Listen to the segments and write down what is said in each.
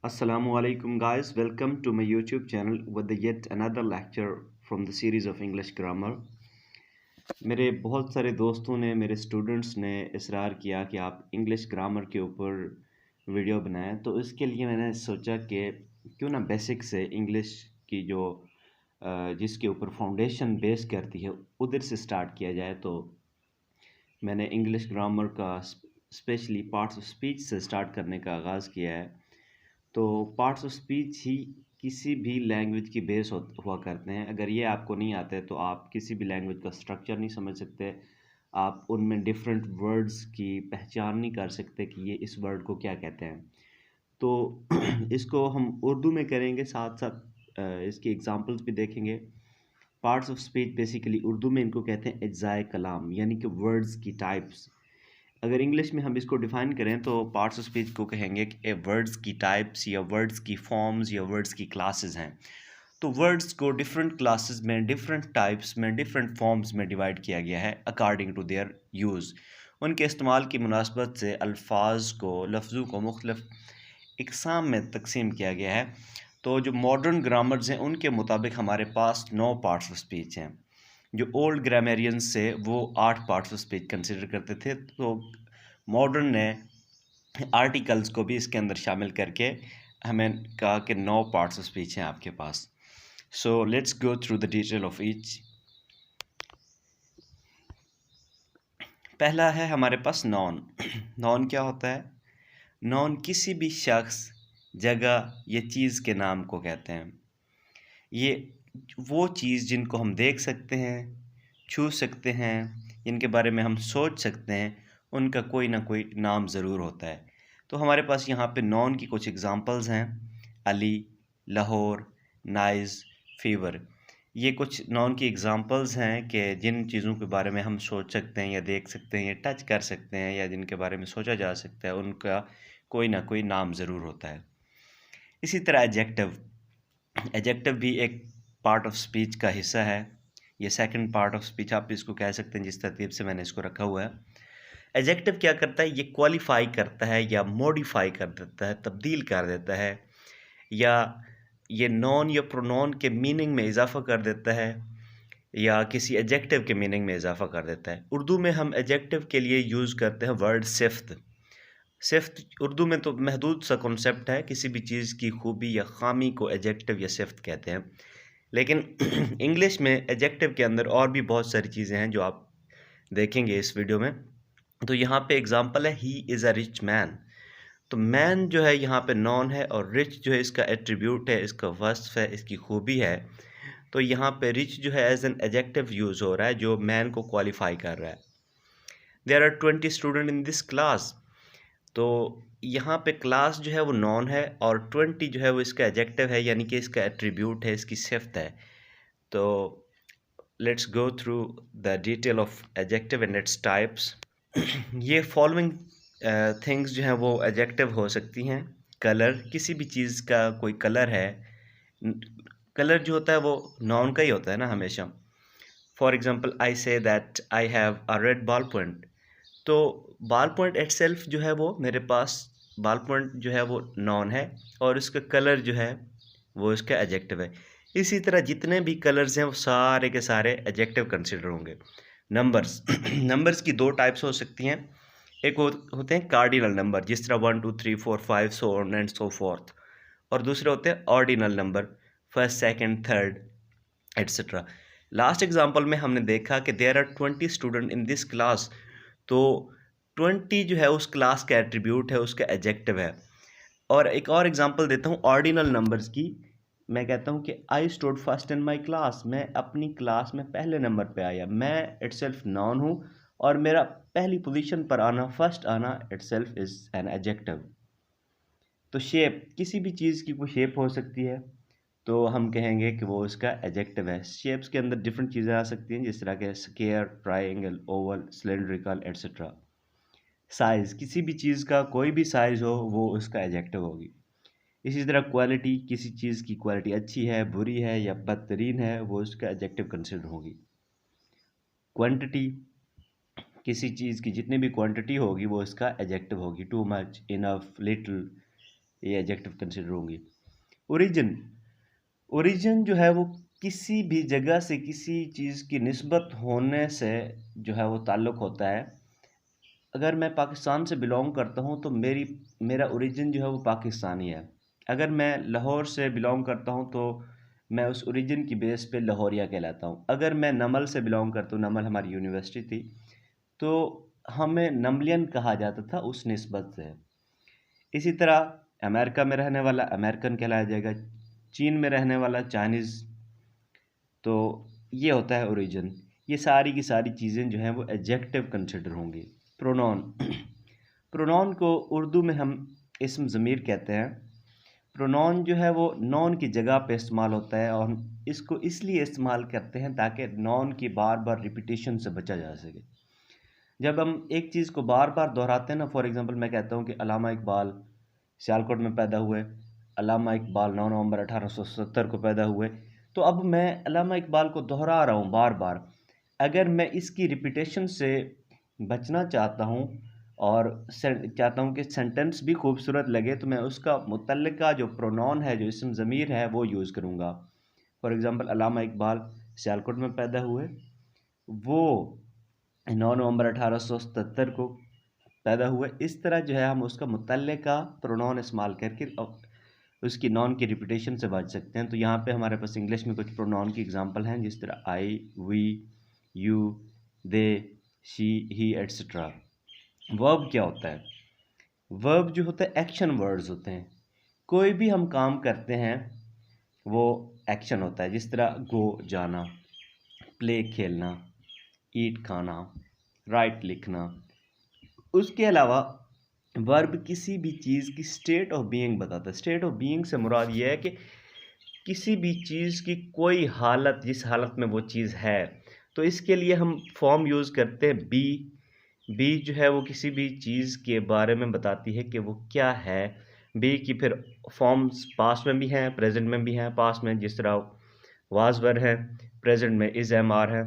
Assalamualaikum guys, welcome to my YouTube channel with the yet another lecture from the series of English grammar. मेरे बहुत सारे दोस्तों ने मेरे स्टूडेंट्स ने इसरार किया कि आप इंग्लिश ग्रामर के ऊपर वीडियो बनाएं, तो इसके लिए मैंने सोचा कि क्यों ना बेसिक से इंग्लिश की जो जिसके ऊपर फाउंडेशन बेस करती है उधर से स्टार्ट किया जाए। तो मैंने इंग्लिश ग्रामर का स्पेशली पार्ट्स ऑफ स्पीच से स्टार्ट करने का आगाज़ किया है। तो पार्ट्स ऑफ स्पीच ही किसी भी लैंग्वेज की बेस हुआ करते हैं। अगर ये आपको नहीं आते तो आप किसी भी लैंग्वेज का स्ट्रक्चर नहीं समझ सकते, आप उनमें डिफरेंट वर्ड्स की पहचान नहीं कर सकते कि ये इस वर्ड को क्या कहते हैं। तो इसको हम उर्दू में करेंगे, साथ साथ इसकी एग्जांपल्स भी देखेंगे। Parts of speech basically Urdu में इनको कहते हैं अज्जाए कलाम, यानी कि वर्ड्स की टाइप्स। अगर इंग्लिश में हम इसको डिफाइन करें तो पार्ट्स ऑफ स्पीच को कहेंगे कि वर्ड्स की टाइप्स या वर्ड्स की फॉर्म्स या वर्ड्स की क्लासेस हैं। तो वर्ड्स को डिफरेंट क्लासेस में, डिफरेंट टाइप्स में, डिफरेंट फॉर्म्स में डिवाइड किया गया है अकॉर्डिंग टू देयर यूज़। उनके इस्तेमाल की मुनासबत से अल्फाज को, लफ्ज़ों को मुख्तलिफ इकसाम में तकसीम किया गया है। तो जो मॉडर्न ग्रामर्स हैं उनके मुताबिक हमारे पास 9 पार्ट्स ऑफ स्पीच हैं। जो ओल्ड ग्रामेरियंस से वो 8 पार्ट्स ऑफ स्पीच कंसिडर करते थे, तो मॉडर्न ने आर्टिकल्स को भी इसके अंदर शामिल करके हमें कहा कि 9 पार्ट्स ऑफ स्पीच हैं आपके पास। So let's go through the detail of each. पहला है हमारे पास नॉन। नॉन क्या होता है? नॉन किसी भी शख्स, जगह या चीज़ के नाम को कहते हैं। ये वो चीज़ जिनको हम देख सकते हैं, छू सकते हैं, जिनके बारे में हम सोच सकते हैं, उनका कोई ना कोई नाम ज़रूर होता है। तो हमारे पास यहाँ पे नॉन की कुछ एग्जांपल्स हैं। Ali, Lahore, nice, fever. ये कुछ नॉन की एग्जांपल्स हैं कि जिन चीज़ों के बारे में हम सोच सकते हैं या देख सकते हैं या टच कर सकते हैं या जिनके बारे में सोचा जा सकता है, उनका कोई ना कोई नाम ज़रूर होता है। इसी तरह एडजेक्टिव। एडजेक्टिव भी एक पार्ट ऑफ स्पीच का हिस्सा है। ये सेकंड पार्ट ऑफ स्पीच आप इसको कह सकते हैं, जिस तरतीब से मैंने इसको रखा हुआ है। एडजेक्टिव क्या करता है? ये क्वालिफाई करता है या मॉडिफाई कर देता है, तब्दील कर देता है, या ये नॉन या प्रोनॉन के मीनिंग में इजाफा कर देता है, या किसी एडजेक्टिव के मीनिंग में इजाफा कर देता है। उर्दू में हम एडजेक्टिव के लिए यूज़ करते हैं वर्ड सिफ्त। सिफ्त उर्दू में तो महदूद सा कॉन्सेप्ट है, किसी भी चीज़ की खूबी या खामी को एडजेक्टिव या सिफ्त कहते हैं। लेकिन इंग्लिश में एडजेक्टिव के अंदर और भी बहुत सारी चीज़ें हैं जो आप देखेंगे इस वीडियो में। तो यहाँ पे एग्जांपल है, he is a rich man. तो मैन जो है यहाँ पे नॉन है और रिच जो है इसका एट्रीब्यूट है, इसका वस्फ है, इसकी खूबी है। तो यहाँ पे रिच जो है एज एन एडजेक्टिव यूज़ हो रहा है जो मैन को क्वालिफाई कर रहा है। There are 20 student in this class. तो यहाँ पे क्लास जो है वो नॉन है और 20 जो है वो इसका एडजेक्टिव है, यानी कि इसका एट्रीब्यूट है, इसकी सिफ्त है। तो let's go through the detail of adjective and its types. ये फॉलोइंग थिंग्स जो हैं वो एडजेक्टिव हो सकती हैं। कलर, किसी भी चीज़ का कोई कलर है। कलर जो होता है वो नॉन का ही होता है ना हमेशा। For example, I say that I have a red ball point. तो बॉल पॉइंट इटसेल्फ जो है वो मेरे पास, बॉल पॉइंट जो है वो नॉन है और इसका कलर जो है वो इसका एडजेक्टिव है। इसी तरह जितने भी कलर्स हैं वो सारे के सारे एडजेक्टिव कंसिडर होंगे। नंबर्स नंबर्स की दो टाइप्स हो सकती हैं। एक होते हैं कार्डिनल नंबर, जिस तरह 1 2 3 4 5 so on and so forth, और दूसरे होते हैं ordinal number, first, second, third, etcetera. Last example में हमने देखा कि there are 20 student in this class. तो 20 जो है उस क्लास का एट्रीब्यूट है, उसका एडजेक्टिव है। और एक और एग्जांपल देता हूँ ऑर्डिनल नंबर्स की। मैं कहता हूँ कि I stood first in my class, मैं अपनी क्लास में पहले नंबर पे आया। मैं इटसेल्फ नॉन हूँ और मेरा पहली पोजीशन पर आना, फर्स्ट आना, इटसेल्फ इज एन एडजेक्टिव। तो शेप, किसी भी चीज़ की कोई शेप हो सकती है, तो हम कहेंगे कि वो इसका एडजेक्टिव है। शेप्स के अंदर डिफरेंट चीज़ें आ सकती हैं, जिस तरह के square, triangle, Oval, cylindrical, etcetera. Size, किसी भी चीज़ का कोई भी साइज़ हो वो उसका एडजेक्टिव होगी। इसी तरह क्वालिटी, किसी चीज़ की क्वालिटी अच्छी है, बुरी है या बदतरीन है, वो उसका एडजेक्टिव कंसिडर होगी। क्वांटिटी, किसी चीज़ की जितनी भी क्वांटिटी होगी वो इसका एडजेक्टिव होगी। टू मच, इनफ, लिटिल, ये एडजेक्टिव कंसिडर होंगी। ओरिजिन, ओरिजिन जो है वो किसी भी जगह से किसी चीज़ की निस्बत होने से जो है वो ताल्लुक़ होता है। अगर मैं पाकिस्तान से बिलोंग करता हूँ तो मेरा ओरिजिन जो है वो पाकिस्तानी है। अगर मैं लाहौर से बिलोंग करता हूँ तो मैं उस ओरिजिन की बेस पे लाहौरिया कहलाता हूँ। अगर मैं नमल से बिलोंग करता हूँ, नमल हमारी यूनिवर्सिटी थी, तो हमें नमलियन कहा जाता था उस निस्बत से। इसी तरह अमेरिका में रहने वाला अमेरिकन कहलाया जाएगा, चीन में रहने वाला चाइनीज़। तो ये होता है ओरिजिन। ये सारी की सारी चीज़ें जो हैं वो एडजेक्टिव कंसिडर होंगी। प्रोनाउन, प्रोनाउन को उर्दू में हम इस्म ज़मीर कहते हैं। प्रोनाउन जो है वो नॉन की जगह पे इस्तेमाल होता है, और हम इसको इसलिए इस्तेमाल करते हैं ताकि नॉन की बार बार रिपीटिशन से बचा जा सके। जब हम एक चीज़ को बार बार दोहराते हैं ना, फॉर एग्जांपल मैं कहता हूँ कि अल्लामा इकबाल सियालकोट में पैदा हुए, अल्लामा इकबाल 9 नवंबर 1870 को पैदा हुए, तो अब मैं अल्लामा इकबाल को दोहरा रहा हूँ बार बार। अगर मैं इसकी रिपीटेशन से बचना चाहता हूँ और चाहता हूँ कि सेंटेंस भी खूबसूरत लगे, तो मैं उसका मुतल्लिका जो प्रोनाउन है, जो इस्म ज़मीर है, वो यूज़ करूँगा। फॉर एग्ज़ाम्पल अल्लामा इकबाल सियालकोट में पैदा हुए, वो 9 नवंबर 1877 को पैदा हुए। इस तरह जो है हम उसका मुतल्लिका प्रोनाउन इस्तेमाल करके उसकी नॉन की रिपीटेशन से बच सकते हैं। तो यहाँ पे हमारे पास इंग्लिश में कुछ प्रोनाउन की एग्जांपल हैं, जिस तरह I, we, you, they, she, he, etcetera. Verb क्या होता है? वर्ब जो होता है एक्शन वर्ड्स होते हैं। कोई भी हम काम करते हैं वो एक्शन होता है, जिस तरह गो जाना, प्ले खेलना, ईट खाना, राइट लिखना। उसके अलावा वर्ब किसी भी चीज़ की स्टेट ऑफ बीइंग बताता है। स्टेट ऑफ बीइंग से मुराद ये है कि किसी भी चीज़ की कोई हालत, जिस हालत में वो चीज़ है। तो इसके लिए हम फॉर्म यूज़ करते हैं बी। बी जो है वो किसी भी चीज़ के बारे में बताती है कि वो क्या है। बी की फिर फॉर्म्स पास्ट में भी हैं, प्रेजेंट में भी हैं। पास्ट में जिस तरह वाज वर है, प्रेजेंट में इज़ एम आर है।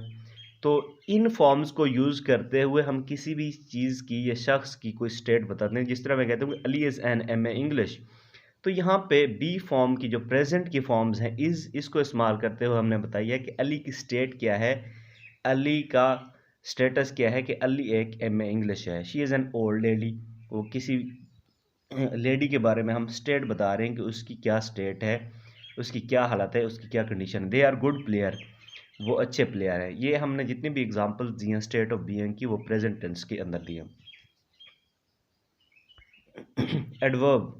तो इन फॉर्म्स को यूज़ करते हुए हम किसी भी चीज़ की या शख्स की कोई स्टेट बताते हैं। जिस तरह मैं कहता हूँ कि Ali is an M A English, तो यहाँ पे बी फॉर्म की जो प्रेजेंट की फॉर्म्स हैं, इसको इस्तेमाल करते हुए हमने बताया कि अली की स्टेट क्या है, अली का स्टेटस क्या है कि अली एक एम ए इंग्लिश है। She is an old lady, वो किसी लेडी के बारे में हम स्टेट बता रहे हैं कि उसकी क्या स्टेट है, उसकी क्या हालत है, उसकी क्या कंडीशन है। दे आर गुड प्लेयर, वो अच्छे प्लेयर हैं। ये हमने जितनी भी एग्जांपल्स दी हैं स्टेट ऑफ बीइंग की, वो प्रेजेंट टेंस के अंदर दी हैं। एडवर्ब,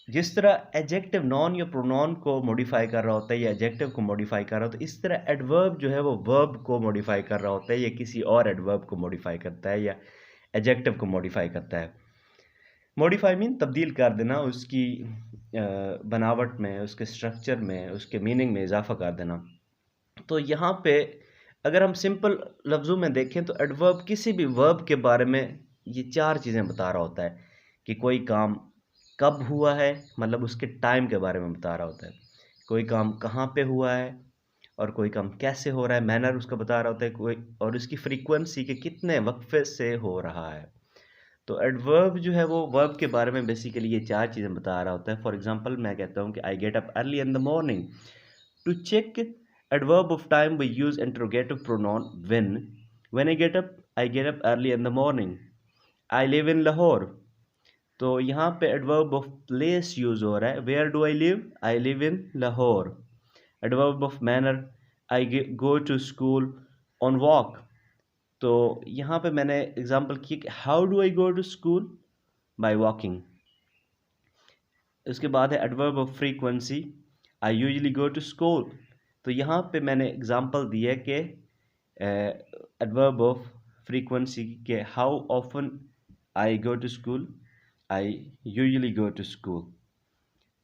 जिस तरह एडजेक्टिव नॉन या प्रोनाउन को मॉडिफाई कर रहा होता है या एडजेक्टिव को मॉडिफाई कर रहा होता है, इस तरह एडवर्ब जो है वो वर्ब को मॉडिफाई कर रहा होता है, या किसी और एडवर्ब को मॉडिफाई करता है, या एडजेक्टिव को मॉडिफाई करता है। मॉडिफाई मीन तब्दील कर देना, उसकी बनावट में, उसके स्ट्रक्चर में, उसके मीनिंग में इजाफा कर देना। तो यहाँ पे अगर हम सिंपल लफ्ज़ों में देखें तो एडवर्ब किसी भी वर्ब के बारे में ये चार चीज़ें बता रहा होता है कि कोई काम कब हुआ है, मतलब उसके टाइम के बारे में बता रहा होता है। कोई काम कहाँ पे हुआ है, और कोई काम कैसे हो रहा है, मैनर उसका बता रहा होता है कोई, और उसकी फ्रीक्वेंसी के कितने वक्फे से हो रहा है। तो एडवर्ब जो है वो वर्ब के बारे में बेसिकली ये चार चीज़ें बता रहा होता है। फॉर एग्जांपल मैं कहता हूँ कि I get up early in the morning. To check adverb of time, we use interrogative pronoun when. When I get up early in the morning. I live in Lahore. तो यहाँ पे adverb of place use हो रहा है। Where do I live? I live in Lahore. Adverb of manner, I go to school on walk. तो यहाँ पे मैंने एग्जांपल की कि how do I go to school? By walking. उसके बाद है adverb of frequency, I usually go to school. तो यहाँ पे मैंने एग्जांपल दी है कि एडवर्ब ऑफ फ्रीक्वेंसी के how often I go to school, I usually go to school.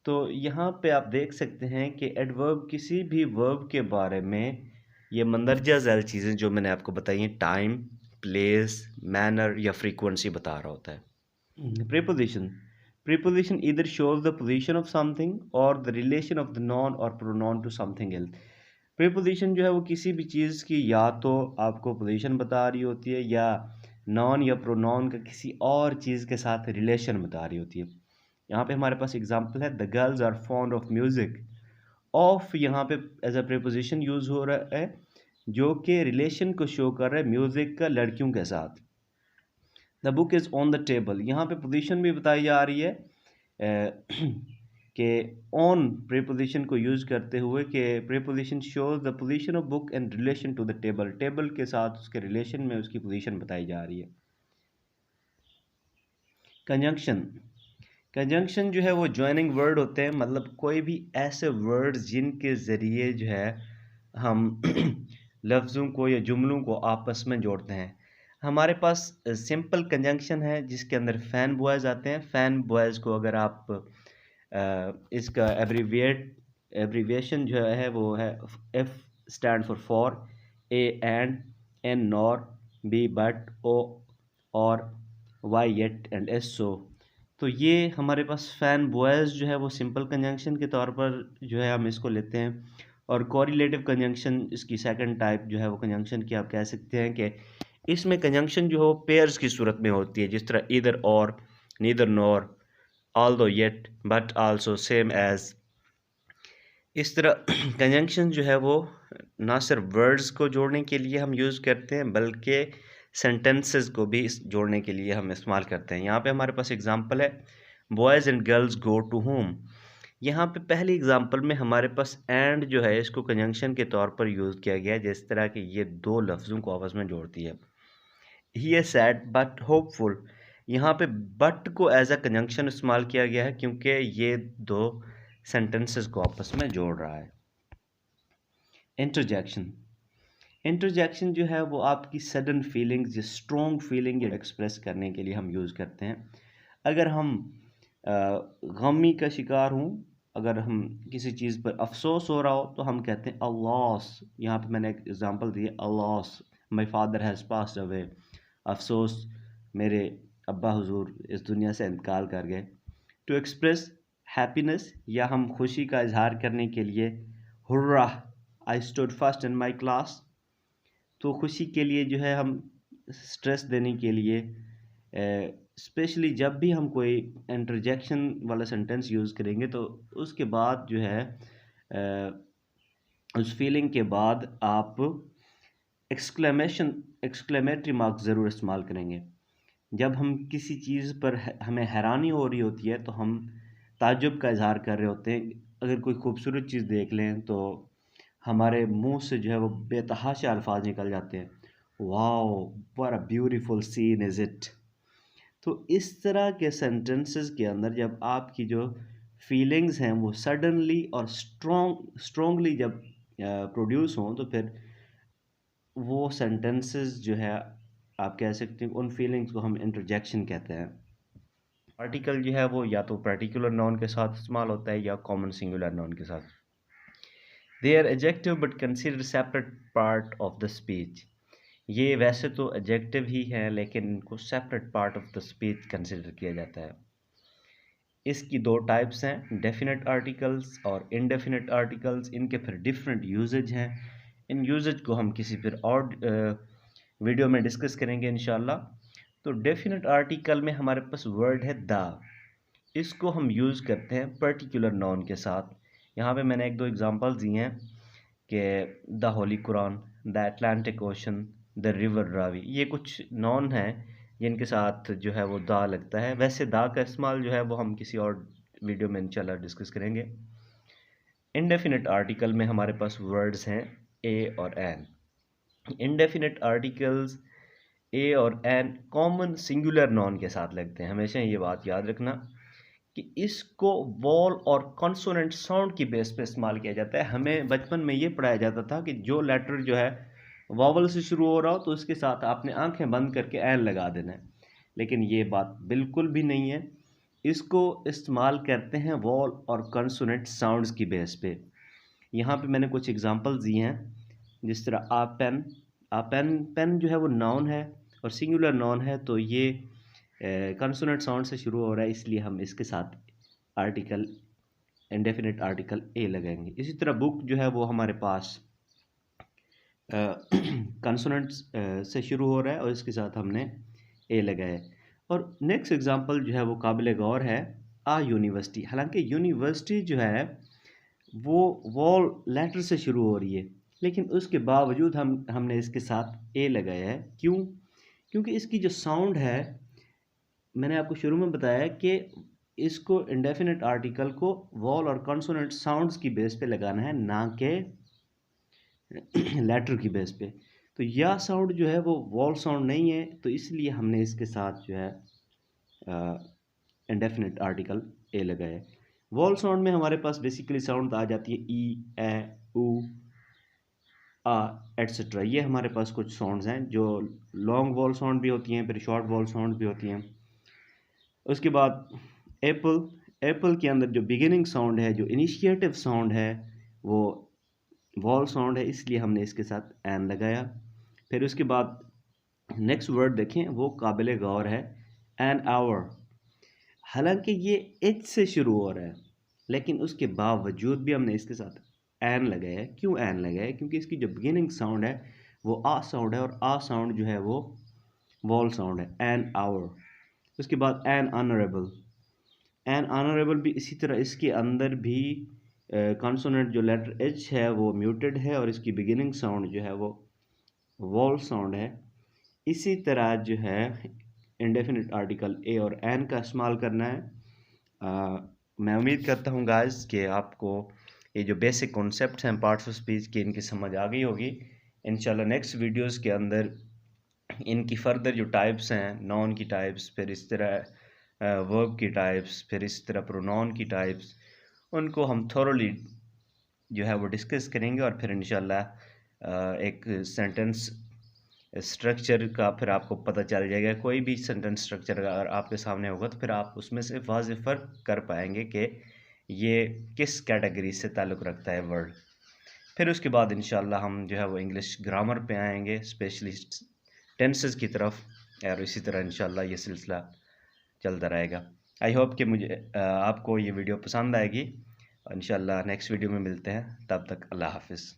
तो यहाँ पे आप देख सकते हैं कि एडवर्ब किसी भी वर्ब के बारे में ये मंदरजा झैल चीज़ें जो मैंने आपको बताई हैं, टाइम, प्लेस, मैनर या फ्रीक्वेंसी बता रहा होता है। Preposition, preposition either shows the position of something or the relation of the noun or pronoun to something else. preposition जो है वो किसी भी चीज़ की या तो आपको पोजीशन बता रही होती है, या नॉन या प्रोनाउन का किसी और चीज़ के साथ रिलेशन बता रही होती है। यहाँ पे हमारे पास एग्जांपल है the girls are fond of music. Of यहाँ पे एज अ प्रीपोजिशन यूज हो रहा है जो कि रिलेशन को शो कर रहा है म्यूजिक का लड़कियों के साथ। The book is on the table, यहाँ पे पोजीशन भी बताई जा रही है कि ऑन प्रीपोजिशन को यूज करते हुए कि preposition shows the position of book and relation to the table, table के साथ उसके रिलेशन में उसकी पोजीशन बताई जा रही है। कंजंक्शन, कंजंक्शन जो है वो ज्वाइनिंग वर्ड होते हैं, मतलब कोई भी ऐसे वर्ड्स जिनके ज़रिए जो है हम लफ्ज़ों को या जुमलों को आपस में जोड़ते हैं। हमारे पास सिंपल कंजंक्शन है जिसके अंदर फैन बॉयज़ आते हैं। फैन बॉयज़ को अगर आप इसका एब्रीविएशन जो है वो है F stand for A and, N nor, B but, O or, Y yet and S so. तो ये हमारे पास फैन बॉयज़ जो है वो सिंपल कंजंक्शन के तौर पर जो है हम इसको लेते हैं। और कोरिलेटिव कंजंक्शन इसकी सेकंड टाइप जो है वो कंजंक्शन की आप कह सकते हैं कि इसमें कंजंक्शन जो है वो पेयर्स की सूरत में होती है, जिस तरह ईदर और, neither nor, although yet, but also, same as. इस तरह कंजंक्शन जो है वो ना सिर्फ वर्ड्स को जोड़ने के लिए हम यूज़ करते हैं बल्कि सेंटेंसेस को भी जोड़ने के लिए हम इस्तेमाल करते हैं। यहाँ पे हमारे पास एग्जांपल है boys and girls go to home. यहाँ पे पहली एग्जांपल में हमारे पास एंड जो है इसको कंजंक्शन के तौर पर यूज़ किया गया है, जिस तरह कि ये दो लफ्ज़ों को आपस में जोड़ती है। He is sad but hopeful, यहाँ पे बट को एज अ कंजंक्शन इस्तेमाल किया गया है क्योंकि ये दो सेंटेंसेस को आपस में जोड़ रहा है। इंटरजेक्शन, इंटरजेक्शन जो है वो आपकी सडन फीलिंग्स या स्ट्रॉन्ग फीलिंग एक्सप्रेस करने के लिए हम यूज़ करते हैं। अगर हम गमी का शिकार हूँ, अगर हम किसी चीज़ पर अफसोस हो रहा हो तो हम कहते हैं अल्लास। यहाँ पे मैंने एक एग्जांपल दी है, alas my father has passed away, अफसोस मेरे अब्बा हुजूर इस दुनिया से इंतकाल कर गए। टू एक्सप्रेस हैप्पीनेस, या हम खुशी का इजहार करने के लिए hurrah I stood first in my class. तो खुशी के लिए जो है हम स्ट्रेस देने के लिए स्पेशली जब भी हम कोई इंटरजेक्शन वाला सेंटेंस यूज़ करेंगे तो उसके बाद जो है उस फीलिंग के बाद आप एक्सक्लेमेटरी मार्क ज़रूर इस्तेमाल करेंगे। जब हम किसी चीज़ पर हमें हैरानी हो रही होती है तो हम ताज्जुब का इजहार कर रहे होते हैं। अगर कोई खूबसूरत चीज़ देख लें तो हमारे मुंह से जो है वो बेतहाशा अल्फाज निकल जाते हैं, wow what a beautiful scene is it. तो इस तरह के सेंटेंसेस के अंदर जब आपकी जो फीलिंग्स हैं वो सडनली और स्ट्रॉन्गली जब प्रोड्यूस हों तो फिर वो सेंटेंसेस जो है आप कह सकते हैं उन फीलिंग्स को हम इंटरजेक्शन कहते हैं। आर्टिकल जो है वो या तो पर्टिकुलर नाउन के साथ इस्तेमाल होता है या कॉमन सिंगुलर नाउन के साथ। They are adjective but consider separate part of the speech. ये वैसे तो एडजेक्टिव ही हैं लेकिन इनको separate part of the speech consider किया जाता है। इसकी दो टाइप्स हैं, डेफिनेट आर्टिकल्स और इनडेफिनेट आर्टिकल्स। इनके फिर डिफरेंट यूजेज हैं। इन यूजेज को हम किसी फिर और वीडियो में डिस्कस करेंगे इंशाल्लाह। तो डेफिनेट आर्टिकल में हमारे पास वर्ड है द, इसको हम यूज़ करते हैं पर्टिकुलर नाउन के साथ। यहाँ पे मैंने एक दो एग्जांपल्स दिए हैं कि the Holi Quran, the Atlantic ocean, the river Ravi. ये कुछ नाउन हैं जिनके साथ जो है वो दा लगता है। वैसे दा का इस्तेमाल जो है वो हम किसी और वीडियो में इंशाल्लाह डिस्कस करेंगे। इनडेफिनेट आर्टिकल में हमारे पास वर्ड्स हैं ए और एन। इनडेफिनेट आर्टिकल्स ए और एन कॉमन सिंगुलर नाउन के साथ लगते हैं। हमेशा ये बात याद रखना कि इसको वॉल और कॉन्सोनेंट साउंड की बेस पे इस्तेमाल किया जाता है। हमें बचपन में ये पढ़ाया जाता था कि जो लेटर जो है वॉवल से शुरू हो रहा हो तो उसके साथ आपने आंखें बंद करके एन लगा देना है, लेकिन ये बात बिल्कुल भी नहीं है। इसको इस्तेमाल करते हैं वॉल और कॉन्सोनेंट साउंड्स की बेस पे। यहाँ पे मैंने कुछ एग्जांपल्स दिए हैं, जिस तरह आ पेन। आ पेन, पेन जो है वो नाउन है और सिंगुलर नाउन है, तो ये कंसोनेंट साउंड से शुरू हो रहा है, इसलिए हम इसके साथ आर्टिकल इंडेफिनिट आर्टिकल ए लगाएंगे। इसी तरह बुक जो है वो हमारे पास कंसोनेंट्स से शुरू हो रहा है और इसके साथ हमने ए लगाया है। और नेक्स्ट एग्जांपल जो है वो काबिल गौर है, आ यूनिवर्सिटी। हालांकि यूनिवर्सिटी जो है वो वॉल लेटर से शुरू हो रही है, लेकिन उसके बावजूद हमने इसके साथ ए लगाया है। क्यों? क्योंकि इसकी जो साउंड है, मैंने आपको शुरू में बताया कि इसको इंडेफिनिट आर्टिकल को वॉल और कॉन्सोनेंट साउंड्स की बेस पे लगाना है, ना कि लेटर की बेस पे। तो यह साउंड जो है वो वॉल साउंड नहीं है, तो इसलिए हमने इसके साथ जो है इंडेफिनिट आर्टिकल ए लगाया है। वॉल साउंड में हमारे पास बेसिकली साउंड आ जाती है ई, ए, उ, आ एट्सेट्रा। ये हमारे पास कुछ साउंड्स हैं जो लॉन्ग वॉल साउंड भी होती हैं, फिर शॉर्ट वॉल साउंड भी होती हैं। उसके बाद एप्पल, एप्पल के अंदर जो बिगिनिंग साउंड है, जो इनिशिएटिव साउंड है, वो वॉल साउंड है, इसलिए हमने इसके साथ एन लगाया। फिर उसके बाद नेक्स्ट वर्ड देखें, वो काबिल गौर है, एन आवर। हालांकि ये एच से शुरू हो रहा है, लेकिन उसके बावजूद भी हमने इसके साथ एन लगाया है। क्यों एन लगाया है? क्योंकि इसकी जो बिगिनिंग साउंड है वो आ साउंड है, और आ साउंड जो है वो वॉल साउंड है, एन आवर। उसके बाद एन ऑनरेबल, एन ऑनरेबल भी इसी तरह, इसके अंदर भी कॉन्सोनेंट जो लेटर एच है वो म्यूटेड है, और इसकी बिगिनिंग साउंड जो है वो वॉल साउंड है। इसी तरह जो है इंडेफिनिट आर्टिकल ए और एन का इस्तेमाल करना है। मैं उम्मीद करता हूँ गाइस कि आपको ये जो बेसिक कॉन्सेप्ट्स हैं पार्ट्स ऑफ स्पीच की, इनकी समझ आ गई होगी। इंशाल्लाह नेक्स्ट वीडियोस के अंदर इनकी फर्दर जो टाइप्स हैं, नॉन की टाइप्स, फिर इस तरह वर्ब की टाइप्स, फिर इस तरह प्रोनाउन की टाइप्स, उनको हम थोरोली जो है वो डिस्कस करेंगे। और फिर इंशाल्लाह एक सेंटेंस स्ट्रक्चर का फिर आपको पता चल जाएगा। कोई भी सेंटेंस स्ट्रक्चर अगर आपके सामने होगा तो फिर आप उसमें से वाज़ेह फ़र्क कर पाएंगे कि ये किस कैटेगरी से ताल्लुक़ रखता है वर्ड। फिर उसके बाद इंशाल्लाह हम जो है वो इंग्लिश ग्रामर पे आएंगे, स्पेशली टेंसेस की तरफ, और इसी तरह इंशाल्लाह ये सिलसिला चलता रहेगा। आई होप कि मुझे आपको ये वीडियो पसंद आएगी। इंशाल्लाह नेक्स्ट वीडियो में मिलते हैं, तब तक अल्लाह हाफिज़।